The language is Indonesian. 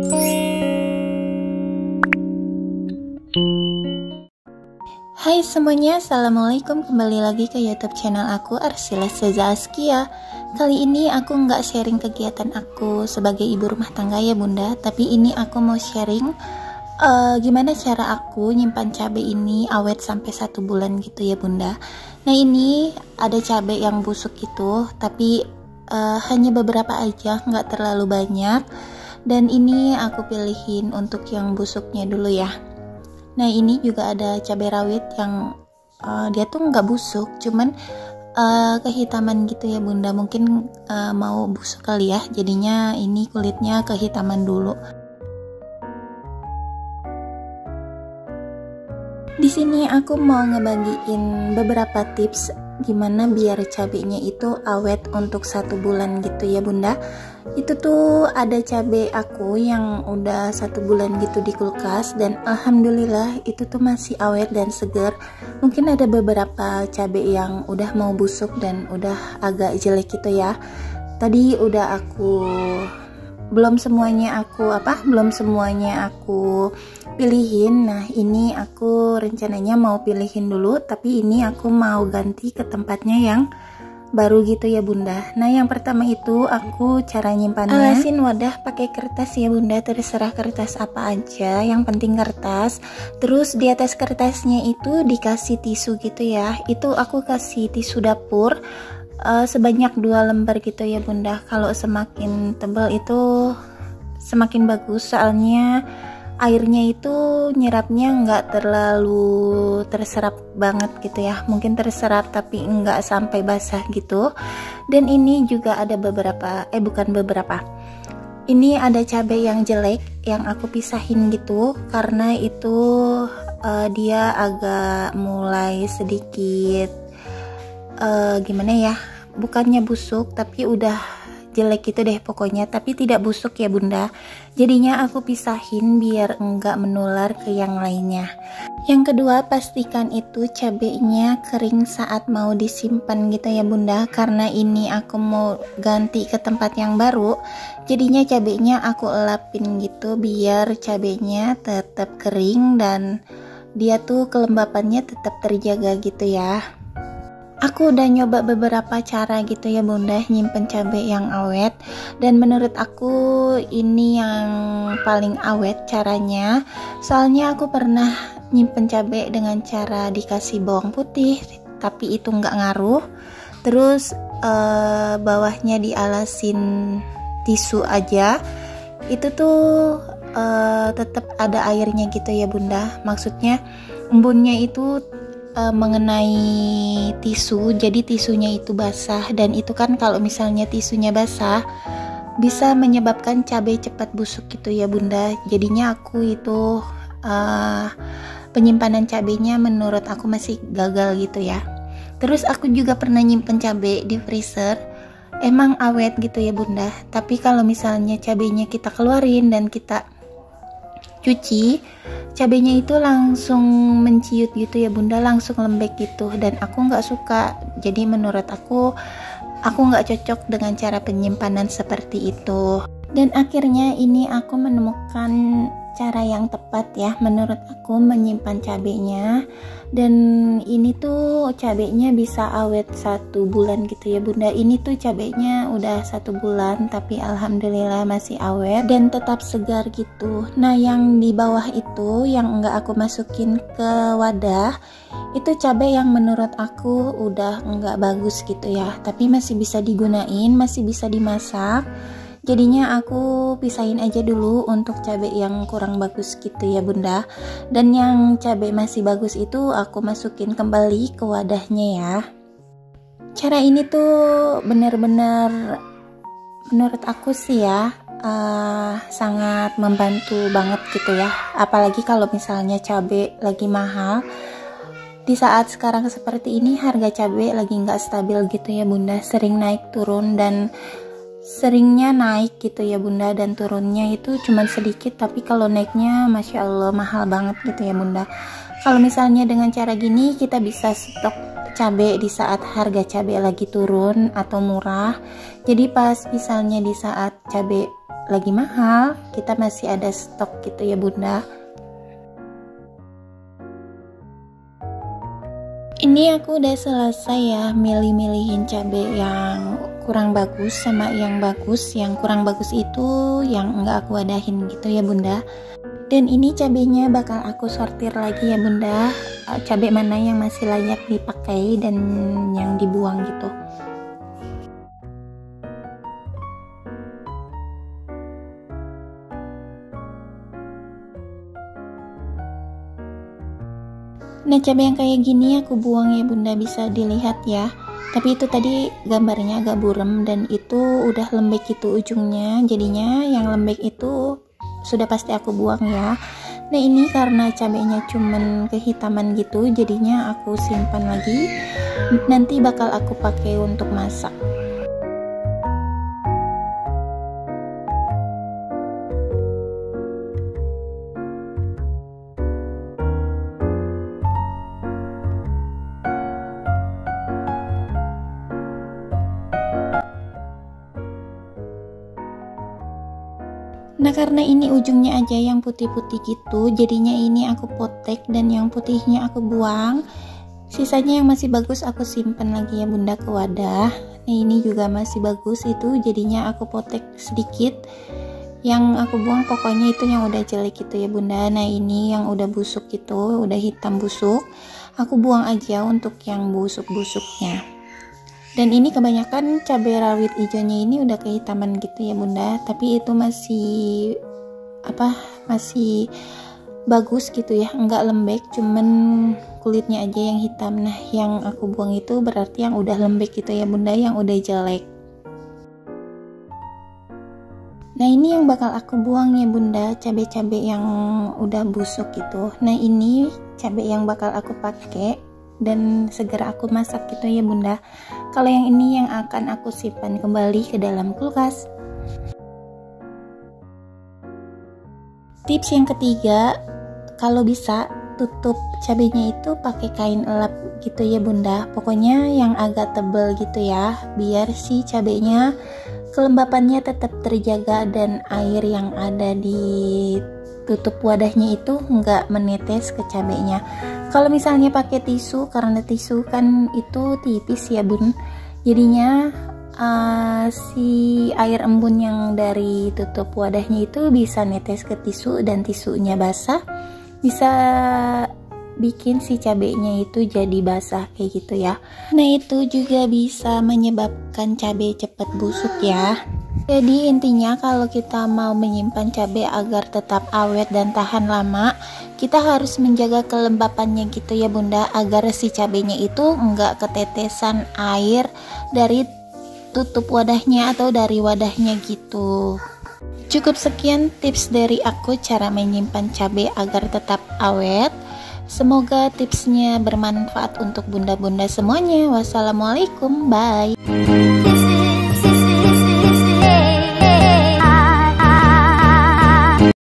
Hai semuanya, assalamualaikum, kembali lagi ke YouTube channel aku, Arsila Seza Askia. Kali ini aku nggak sharing kegiatan aku sebagai ibu rumah tangga ya bunda, tapi ini aku mau sharing gimana cara aku nyimpan cabai ini awet sampai 1 bulan gitu ya bunda. Nah ini ada cabai yang busuk gitu, tapi hanya beberapa aja, nggak terlalu banyak. Dan ini aku pilihin untuk yang busuknya dulu ya. Nah ini juga ada cabai rawit yang dia tuh nggak busuk, cuman kehitaman gitu ya bunda. Mungkin mau busuk kali ya, jadinya ini kulitnya kehitaman dulu. Di sini aku mau ngebagiin beberapa tips gimana biar cabenya itu awet untuk 1 bulan gitu ya bunda. Itu tuh ada cabai aku yang udah 1 bulan gitu di kulkas, dan alhamdulillah itu tuh masih awet dan segar. Mungkin ada beberapa cabai yang udah mau busuk dan udah agak jelek gitu ya. Tadi udah belum semuanya aku pilihin. Nah ini aku rencananya mau pilihin dulu, tapi ini aku mau ganti ke tempatnya yang baru gitu ya bunda. Nah yang pertama itu aku cara nyimpannya, alasin wadah pakai kertas ya bunda, terserah kertas apa aja, yang penting kertas. Terus di atas kertasnya itu dikasih tisu gitu ya. Itu aku kasih tisu dapur sebanyak 2 lembar gitu ya bunda. Kalau semakin tebal itu semakin bagus, soalnya airnya itu nyerapnya nggak terlalu terserap banget gitu ya. Mungkin terserap tapi nggak sampai basah gitu. Dan ini juga ada ini ada cabai yang jelek yang aku pisahin gitu, karena itu dia agak mulai sedikit gimana ya, bukannya busuk tapi udah jelek gitu deh pokoknya, tapi tidak busuk ya bunda. Jadinya aku pisahin biar enggak menular ke yang lainnya. Yang kedua, pastikan itu cabenya kering saat mau disimpan gitu ya bunda, karena ini aku mau ganti ke tempat yang baru. Jadinya cabenya aku elapin gitu biar cabenya tetap kering dan dia tuh kelembapannya tetap terjaga gitu ya. Aku udah nyoba beberapa cara gitu ya bunda nyimpen cabai yang awet, dan menurut aku ini yang paling awet caranya. Soalnya aku pernah nyimpen cabai dengan cara dikasih bawang putih, tapi itu nggak ngaruh. Terus bawahnya dialasin tisu aja, itu tuh tetap ada airnya gitu ya bunda. Maksudnya embunnya itu mengenai tisu, jadi tisunya itu basah, dan itu kan kalau misalnya tisunya basah bisa menyebabkan cabai cepat busuk gitu ya bunda. Jadinya aku itu penyimpanan cabainya menurut aku masih gagal gitu ya. Terus aku juga pernah nyimpen cabai di freezer, emang awet gitu ya bunda, tapi kalau misalnya cabainya kita keluarin dan kita cuci, cabenya itu langsung menciut gitu ya bunda, langsung lembek gitu, dan aku nggak suka. Jadi menurut aku nggak cocok dengan cara penyimpanan seperti itu. Dan akhirnya ini aku menemukan cara yang tepat ya menurut aku menyimpan cabenya. Dan ini tuh cabenya bisa awet 1 bulan gitu ya bunda. Ini tuh cabenya udah 1 bulan tapi alhamdulillah masih awet dan tetap segar gitu. Nah yang di bawah itu yang enggak aku masukin ke wadah, itu cabai yang menurut aku udah enggak bagus gitu ya, tapi masih bisa digunain, masih bisa dimasak. Jadinya aku pisahin aja dulu untuk cabai yang kurang bagus gitu ya bunda. Dan yang cabai masih bagus itu aku masukin kembali ke wadahnya ya. Cara ini tuh bener-bener menurut aku sih ya sangat membantu banget gitu ya. Apalagi kalau misalnya cabai lagi mahal. Di saat sekarang seperti ini harga cabai lagi nggak stabil gitu ya bunda, sering naik turun, dan seringnya naik gitu ya bunda, dan turunnya itu cuman sedikit, tapi kalau naiknya masya Allah mahal banget gitu ya bunda. Kalau misalnya dengan cara gini kita bisa stok cabai di saat harga cabai lagi turun atau murah. Jadi pas misalnya di saat cabai lagi mahal, kita masih ada stok gitu ya bunda. Ini aku udah selesai ya milih-milihin cabai yang kurang bagus sama yang bagus. Yang kurang bagus itu yang enggak aku wadahin gitu ya bunda. Dan ini cabenya bakal aku sortir lagi ya bunda, cabai mana yang masih layak dipakai dan yang dibuang gitu. Nah cabai yang kayak gini aku buang ya bunda, bisa dilihat ya. Tapi itu tadi gambarnya agak buram dan itu udah lembek gitu ujungnya, jadinya yang lembek itu sudah pasti aku buang ya. Nah ini karena cabenya cuman kehitaman gitu, jadinya aku simpan lagi, nanti bakal aku pakai untuk masak. Nah karena ini ujungnya aja yang putih-putih gitu, jadinya ini aku potek dan yang putihnya aku buang. Sisanya yang masih bagus aku simpan lagi ya bunda ke wadah. Nah ini juga masih bagus itu, jadinya aku potek sedikit. Yang aku buang pokoknya itu yang udah jelek gitu ya bunda. Nah ini yang udah busuk gitu, udah hitam busuk, aku buang aja untuk yang busuk-busuknya. Dan ini kebanyakan cabai rawit hijaunya ini udah kehitaman gitu ya bunda, tapi itu masih masih bagus gitu ya, enggak lembek, cuman kulitnya aja yang hitam. Nah yang aku buang itu berarti yang udah lembek gitu ya bunda, yang udah jelek. Nah ini yang bakal aku buang ya bunda, cabai-cabai yang udah busuk gitu. Nah ini cabai yang bakal aku pakai dan segera aku masak gitu ya bunda. Kalau yang ini yang akan aku simpan kembali ke dalam kulkas. Tips yang ketiga, kalau bisa tutup cabenya itu pakai kain elap gitu ya bunda. Pokoknya yang agak tebal gitu ya, biar si cabenya kelembapannya tetap terjaga dan air yang ada di tutup wadahnya itu nggak menetes ke cabenya. Kalau misalnya pakai tisu, karena tisu kan itu tipis ya bun, jadinya si air embun yang dari tutup wadahnya itu bisa netes ke tisu dan tisunya basah, bisa bikin si cabenya itu jadi basah kayak gitu ya. Nah itu juga bisa menyebabkan cabai cepat busuk ya. Jadi intinya kalau kita mau menyimpan cabai agar tetap awet dan tahan lama, kita harus menjaga kelembapannya gitu ya bunda, agar si cabainya itu enggak ketetesan air dari tutup wadahnya atau dari wadahnya gitu. Cukup sekian tips dari aku cara menyimpan cabai agar tetap awet. Semoga tipsnya bermanfaat untuk bunda-bunda semuanya. Wassalamualaikum, bye.